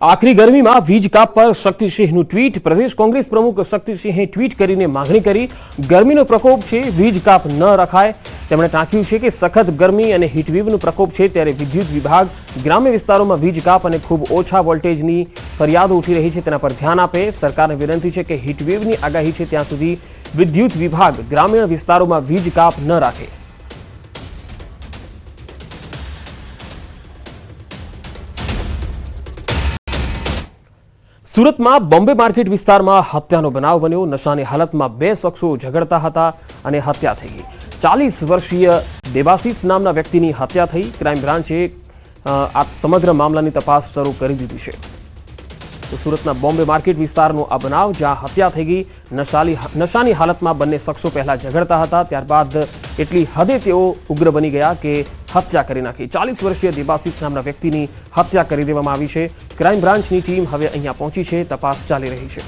આકરી ગરમીમાં વીજ કાપ પર શક્તિસિંહનું ટ્વીટ। પ્રદેશ કોંગ્રેસ પ્રમુખ શક્તિસિંહે ટ્વીટ કરીને માંગણી કરી, ગરમીનો પ્રકોપ છે, વીજ કાપ ન રખાય। તેમણે ટાંક્યું છે કે સખત ગરમી અને હીટવેવનો પ્રકોપ છે, ત્યારે વિદ્યુત વિભાગ ગ્રામ્ય વિસ્તારોમાં વીજ કાપ અને ખૂબ ઓછા વોલ્ટેજની ફરિયાદો ઉઠી રહી છે, તેના પર ધ્યાન આપે। સરકારને વિનંતી છે કે હીટવેવની આગાહી છે ત્યાં સુધી વિદ્યુત વિભાગ ગ્રામીણ વિસ્તારોમાં વીજ કાપ ન રાખે। સુરતમાં બોમ્બે માર્કેટ વિસ્તારમાં હત્યાનો બનાવ બન્યો। નશાની હાલતમાં બે શખ્સો ઝઘડતા હતા અને હત્યા થઈ ગઈ। 40 વર્ષીય દેવાશીષ નામના વ્યક્તિની હત્યા થઈ। ક્રાઇમ બ્રાન્ચે આ સમગ્ર મામલાની તપાસ શરૂ કરી દીધી છે। તો સુરતના બોમ્બે માર્કેટ વિસ્તારનો આ બનાવ, જ્યાં હત્યા થઈ ગઈ। નશાની હાલતમાં બંને શખ્સો પહેલા ઝઘડતા હતા, ત્યારબાદ એટલી હદે તેઓ ઉગ્ર બની ગયા કે હત્યા કરી નાખી। 40 વર્ષીય દેવાશીષ નામના વ્યક્તિની હત્યા કરી દેવામાં આવી છે। ક્રાઇમ બ્રાન્ચની ટીમ હવે અહીંયા પહોંચી છે, તપાસ ચાલી રહી છે।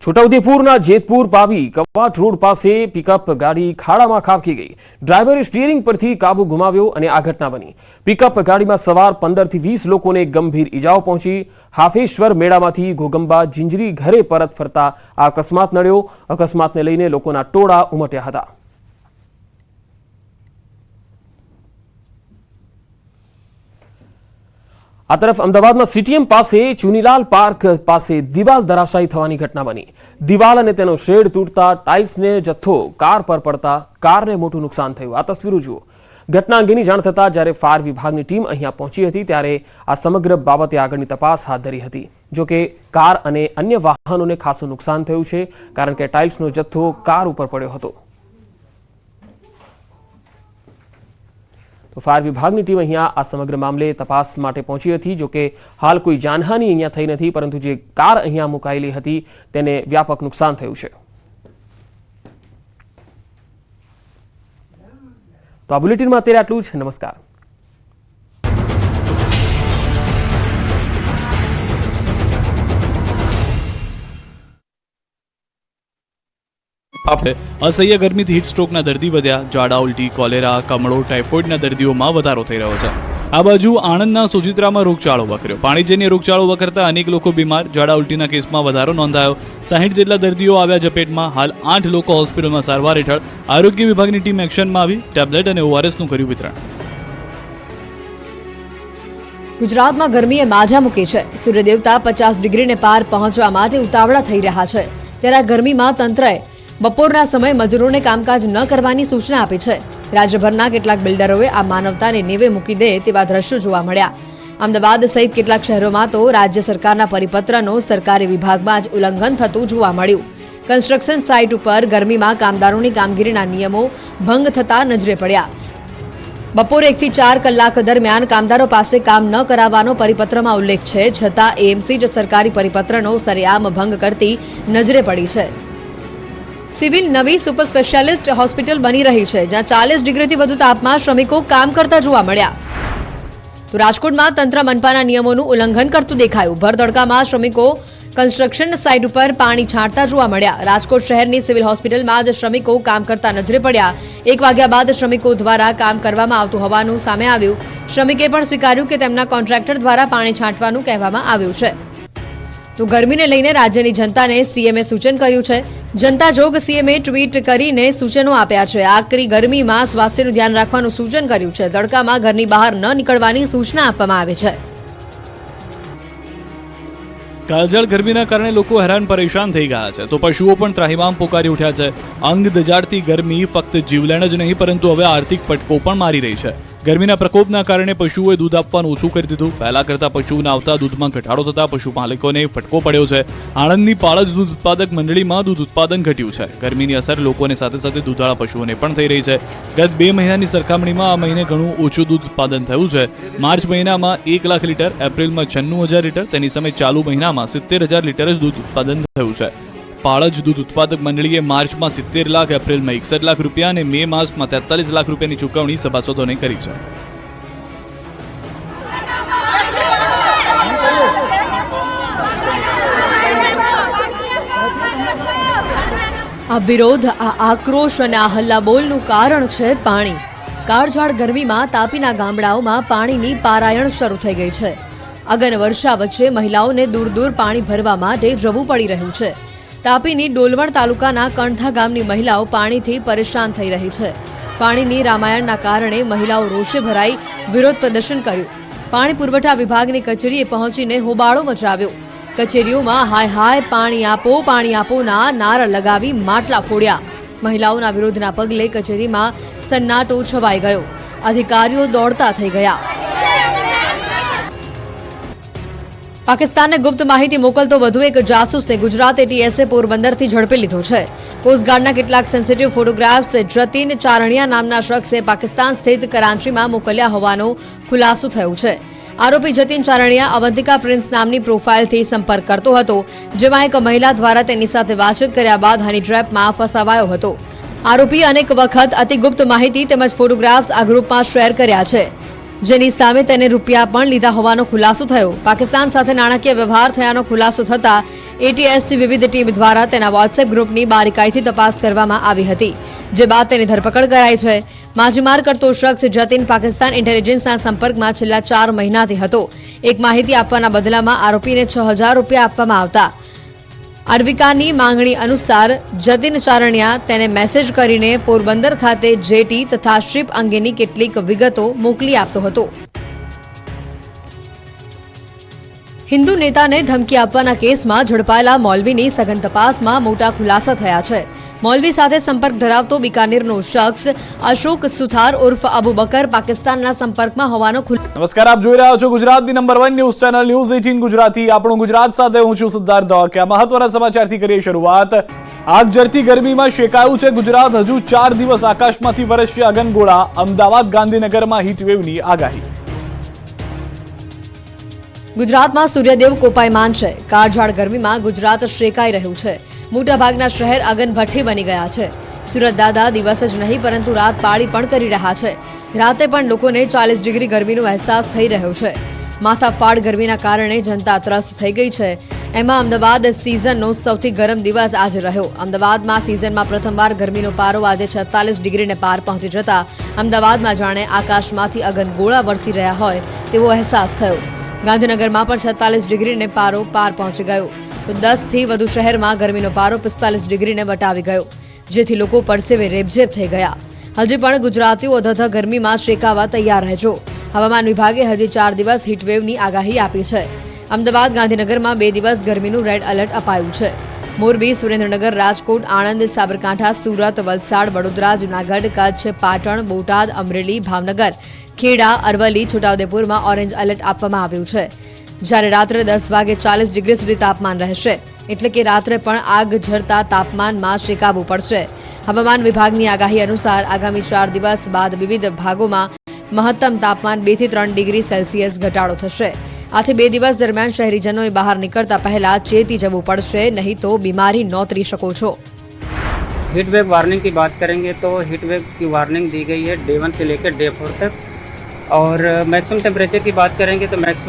છોટાઉદેપુરના જેતપુર પાવી કવાટ રોડ પાસે પિકઅપ ગાડી ખાડામાં ખાબકી ગઈ। ડ્રાઈવરે સ્ટીયરિંગ પરથી કાબુ ગુમાવ્યો અને આ ઘટના બની। પિકઅપ ગાડીમાં સવાર 15 થી 20 લોકોને ગંભીર ઈજાઓ પહોંચી। હાફેશ્વર મેળામાંથી ઘોગંબા જિંજરી ઘરે પરત ફરતા આ અકસ્માત નડ્યો। અકસ્માતને લઈને લોકોના ટોળા ઉમટ્યા હતા। આ તરફ અમદાવાદમાં સીટીએમ પાસે ચુનીલાલ પાર્ક પાસે દિવાલ ધરાશાયી થવાની ઘટના બની। દિવાલ અને તેનો શેડ તૂટતા ટાઇલ્સને જથ્થો કાર પર પડતા કારને મોટું નુકસાન થયું। આ તસવીરો જુઓ। ઘટના અંગેની જાણ થતાં જ્યારે ફાયર વિભાગની ટીમ અહીંયા પહોંચી હતી, ત્યારે આ સમગ્ર બાબતે આગળની તપાસ હાથ ધરી હતી। જો કે કાર અને અન્ય વાહનોને ખાસું નુકસાન થયું છે, કારણ કે ટાઇલ્સનો જથ્થો કાર ઉપર પડ્યો હતો। તો ફાયર વિભાગની ટીમ અહીંયા આ સમગ્ર મામલે તપાસ માટે પહોંચી હતી। જો કે હાલ કોઈ જાનહાનિ અહીંયા થઈ નથી, પરંતુ જે કાર અહીંયા મુકાયેલી હતી તેને વ્યાપક નુકસાન થયું છે। તો આ બુલેટિનમાં અત્યારે આટલું જ। નમસ્કાર। આપણે અસહ્ય ગરમીથી હીટ સ્ટ્રોકના દર્દી વધ્યા। ઝાડા ઉલટી, કોલેરા, કમળો, ટાઇફોઇડના દર્દીઓમાં વધારો થઈ રહ્યો છે। આ બાજુ આણંદના સોજિત્રામાં રોગચાળો વકર્યો। પાણીજન્ય રોગચાળો વકરતા અનેક લોકો બીમાર। ઝાડા ઉલટીના કેસમાં વધારો નોંધાયો। 60 જેટલા દર્દીઓ આવ્યા ઝપેટમાં। હાલ 8 લોકો હોસ્પિટલમાં સારવાર હેઠળ। આરોગ્ય વિભાગની ટીમ એક્શનમાં આવી। ટેબ્લેટ અને ઓઆરએસનું કર્યું વિતરણ। ગુજરાતમાં ગરમીએ માજા મૂકી છે। સૂર્યદેવતા 50 ડિગ્રીને પાર પહોંચવા માટે ઉતાવળા થઈ રહ્યા છે, ત્યારે આ ગરમીમાં તંત્રએ બપોરના સમયે મજૂરોને કામકાજ ન કરવાની સૂચના આપી છે। રાજ્યભરના કેટલાક બિલ્ડરોએ આ માનવતાને નેવે મૂકી દે તેવા દ્રશ્યો જોવા મળ્યા। અમદાવાદ સહિત કેટલાક શહેરોમાં તો રાજ્ય સરકારના પરિપત્રનો સરકારી વિભાગમાં જ ઉલ્લંઘન થતું જોવા મળ્યું। કન્સ્ટ્રક્શન સાઇટ ઉપર ગરમીમાં કામદારોની કામગીરીના નિયમો ભંગ થતા નજરે પડ્યા। બપોરે 1 થી 4 કલાક દરમિયાન કામદારો પાસે કામ ન કરાવવાનો પરિપત્રમાં ઉલ્લેખ છે, છતાં એએમસી જ સરકારી પરિપત્રનો સરેઆમ ભંગ કરતી નજરે પડી છે। સિવિલ નવી સુપર સ્પેશિયાલિસ્ટ હોસ્પિટલ બની રહી છે, જ્યાં 40 ડિગ્રીથી વધુ તાપમાં શ્રમિકો કામ કરતા જોવા મળ્યા। તો રાજકોટમાં તંત્ર મનપાના નિયમોનું ઉલ્લંઘન કરતું દેખાયું। ભર તડકામાં શ્રમિકો કન્સ્ટ્રક્શન સાઇટ ઉપર પાણી છાંટતા જોવા મળ્યા। રાજકોટ શહેરની સિવિલ હોસ્પિટલમાં જ શ્રમિકો કામ કરતા નજરે પડ્યા। 1 વાગ્યા બાદ શ્રમિકો દ્વારા કામ કરવામાં આવતું હોવાનું સામે આવ્યું। શ્રમિકે પણ સ્વીકાર્યું કે તેમના કોન્ટ્રાક્ટર દ્વારા પાણી છાંટવાનું કહેવામાં આવ્યું છે। તો ગરમીને લઈને રાજ્યની જનતાને સીએમએ સૂચન કર્યું છે। જનતા જોગ સીએમએ ટ્વીટ કરીને સૂચનો આપ્યા છે। આકરી ગરમીમાં સ્વાસ્થ્યનું ધ્યાન રાખવાનું સૂચન કર્યું છે। તડકામાં ઘરની બહાર ન નીકળવાની સૂચના આપવામાં આવી છે। કાળઝાળ ગરમીના કારણે લોકો હેરાન પરેશાન થઈ ગયા છે, તો પશુઓ પણ ત્રાહિમામ પોકારી ઉઠ્યા છે। અંગ દજાડતી ગરમી ફક્ત જીવલેણ જ નહીં, પરંતુ હવે આર્થિક ફટકો પણ મારી રહી છે। ગરમીના પ્રકોપના કારણે પશુઓએ દૂધ આપવાનું ઓછું કરી દીધું। પહેલા કરતા પશુઓના આવતા દૂધમાં ઘટાડો થતા પશુપાલકોને ફટકો પડ્યો છે। આણંદની પાળજ દૂધ ઉત્પાદક મંડળીમાં દૂધ ઉત્પાદન ઘટ્યું છે। ગરમીની અસર લોકોને સાથે સાથે દૂધાળા પશુઓને પણ થઈ રહી છે। ગત 2 મહિનાની સરખામણીમાં આ મહિને ઘણું ઓછું દૂધ ઉત્પાદન થયું છે। માર્ચ મહિનામાં 1 લાખ લીટર, એપ્રિલમાં 96,000 લીટર, તેની સામે ચાલુ મહિનામાં 70,000 લીટર જ દૂધ ઉત્પાદન થયું છે। પાળજ દૂધ ઉત્પાદક મંડળીએ માર્ચમાં 70 લાખ, એપ્રિલમાં 61 લાખ રૂપિયા અને મે માસમાં 43 લાખ રૂપિયાની ચૂકવણી સભાસદોને કરી છે। આ વિરોધ, આ આક્રોશ અને આ હલ્લાબોલનું કારણ છે પાણી। કાળઝાળ ગરમીમાં તાપીના ગામડાઓમાં પાણીની પારાયણ શરૂ થઈ ગઈ છે. અગન વર્ષા વચ્ચે મહિલાઓને દૂર દૂર પાણી ભરવા માટે જવું પડી રહ્યું છે. તાપીની ડોલવણ તાલુકાના કણથા ગામની મહિલાઓ પાણીથી પરેશાન થઈ રહી છે. પાણીની રામાયણના કારણે મહિલાઓ રોષે ભરાઈ વિરોધ પ્રદર્શન કર્યું. પાણી પુરવઠા વિભાગની કચેરીએ પહોંચીને હોબાળો મચાવ્યો. કચેરીઓમાં હાય હાય પાણી આપોના નારા લગાવી માટલા ફોડ્યા. મહિલાઓના વિરોધના પગલે કચેરીમાં સન્નાટો છવાઈ ગયો. અધિકારીઓ દોડતા થઈ ગયા. પાકિસ્તાનને ગુપ્ત માહિતી મોકલતો વધુ એક જાસૂસે ગુજરાત એટીએસે પોરબંદરથી ઝડપી લીધો છે. કોસ્ટગાર્ડના કેટલાક સેન્સિટિવ ફોટોગ્રાફ્સ જતીન ચારણિયા નામના શખ્સે પાકિસ્તાન સ્થિત કરાંચીમાં મોકલ્યા હોવાનો ખુલાસો થયો છે. આરોપી જતીન ચારણિયા અવંતિકા પ્રિન્સ નામની પ્રોફાઇલથી સંપર્ક કરતો હતો, જેમાં એક મહિલા દ્વારા તેની સાથે વાતચીત કર્યા બાદ હની ટ્રેપમાં ફસાવાયો હતો. આરોપી અનેક વખત અતિગુપ્ત માહિતી તેમજ ફોટોગ્રાફ્સ આ ગ્રુપમાં શેર કર્યા છે, જેની સામે તેને રૂપિયા પણ લીધા હોવાનો ખુલાસો થયો. પાકિસ્તાન સાથે નાણાકીય વ્યવહાર થયાનો ખુલાસો થતા એટીએસની વિવિધ ટીમ દ્વારા તેના વોટ્સએપ ગ્રુપની બારીકાઈથી તપાસ કરવામાં આવી હતી, જે બાદ તેની ધરપકડ કરાઈ છે. માછીમાર કરતો શખ્સ જતીન પાકિસ્તાન ઇન્ટેલિજન્સના સંપર્કમાં છેલ્લા 4 મહિનાથી હતો. એક માહિતી આપવાના બદલામાં આરોપીને 6,000 રૂપિયા આપવામાં આવતા. અરવિકાની માંગણી અનુસાર જતીન ચારણિયા તેને મેસેજ કરીને પોરબંદર ખાતે જેટી તથા શિપ અંગેની કેટલીક વિગતો મોકલી આપતો હતો. હિન્દુ નેતાને ધમકી આપવાના કેસમાં ઝડપાયેલા મૌલવીની સઘન તપાસમાં મોટા ખુલાસા થયા છે. મૌલવી સાથે સંપર્ક ધરાવતો બિકાનેરનો શખ્સ અશોક સુથાર ઉર્ફ અબુ બકર પાકિસ્તાનના સંપર્કમાં હોવાનો નમસ્કાર, આપ જોઈ રહ્યા છો ગુજરાતની number 1 news channel news 18 Gujarati. આપણું ગુજરાત સાથે હું છું સિદ્ધાર્થ ધોળકિયા. મહત્વના સમાચારથી કરીએ શરૂઆત. આગ ઝરતી ગરમીમાં શેકાયું છે ગુજરાત. હજુ 4 દિવસ આકાશમાંથી વરસશે અગનગોળા. અમદાવાદ ગાંધીનગરમાં હીટવેવની આગાહી. ગુજરાતમાં સૂર્યદેવ કોપાયમાન છે. કાળઝાળ ગરમીમાં ગુજરાત શેકાઈ રહ્યું છે. મોટાભાગના શહેર અગનભઠ્ઠી બની ગયા છે. સુરત દાદા દિવસ જ નહીં પરંતુ રાત પાળી પણ કરી રહ્યા છે. રાતે પણ લોકોને 40 ડિગ્રી ગરમીનો અહેસાસ થઈ રહ્યો છે. માથાફાડ ગરમીના કારણે જનતા ત્રસ્ત થઈ ગઈ છે. એમાં અમદાવાદ સિઝનનો સૌથી ગરમ દિવસ આજે રહ્યો. અમદાવાદમાં સિઝનમાં પ્રથમવાર ગરમીનો પારો આજે 46 ડિગ્રીને પાર પહોંચી જતા અમદાવાદમાં જાણે આકાશમાંથી અગનગોળા વરસી રહ્યા હોય તેવો અહેસાસ થયો. ગાંધીનગરમાં પણ 46 ડિગ્રીને પારો પાર પહોંચી ગયો. તો 10થી વધુ શહેરમાં ગરમીનો પારો 45 ડિગ્રીને વટાવી ગયો, જેથી લોકો પરસેવે રેબઝેબ થઈ ગયા. હજી પણ ગુજરાતીઓ અધધ ગરમીમાં શેકાવા તૈયાર રહેજો. હવામાન વિભાગે હજી 4 દિવસ હીટવેવની આગાહી આપી છે. અમદાવાદ ગાંધીનગરમાં 2 દિવસ ગરમીનું રેડ એલર્ટ અપાયું છે. મોરબી, સુરેન્દ્રનગર, રાજકોટ, આણંદ, સાબરકાંઠા, સુરત, વલસાડ, વડોદરા, જૂનાગઢ, કચ્છ, પાટણ, બોટાદ, અમરેલી, ભાવનગર, ખેડા, અરવલ્લી, છોટાઉદેપુરમાં ઓરેન્જ એલર્ટ આપવામાં આવ્યું છે. જ્યારે રાત્રે 10 વાગે 40 ડિગ્રી સુધી તાપમાન રહેશે, એટલે કે રાત્રે પણ આગ ઝરતા તાપમાનમાં શેકાવવું પડશે. હવામાન વિભાગની આગાહી અનુસાર આગામી 4 દિવસ બાદ વિવિધ ભાગોમાં મહત્તમ તાપમાન 2 થી 3 ડિગ્રી સેલ્સિયસ ઘટાડો થશે. આથી 2 દિવસ દરમિયાન શહેરીજનોએ બહાર નીકળતા પહેલા ચેતી જવું પડશે, નહીં તો બીમારી નોતરી શકો છો. हीट वेव वार्निंग की बात करेंगे तो हीट वेव की वार्निंग दी गई है डे 1 से लेकर डे 4 तक. और मैक्सिमम टेम्परेचर की बात करेंगे तो मैक्सिमम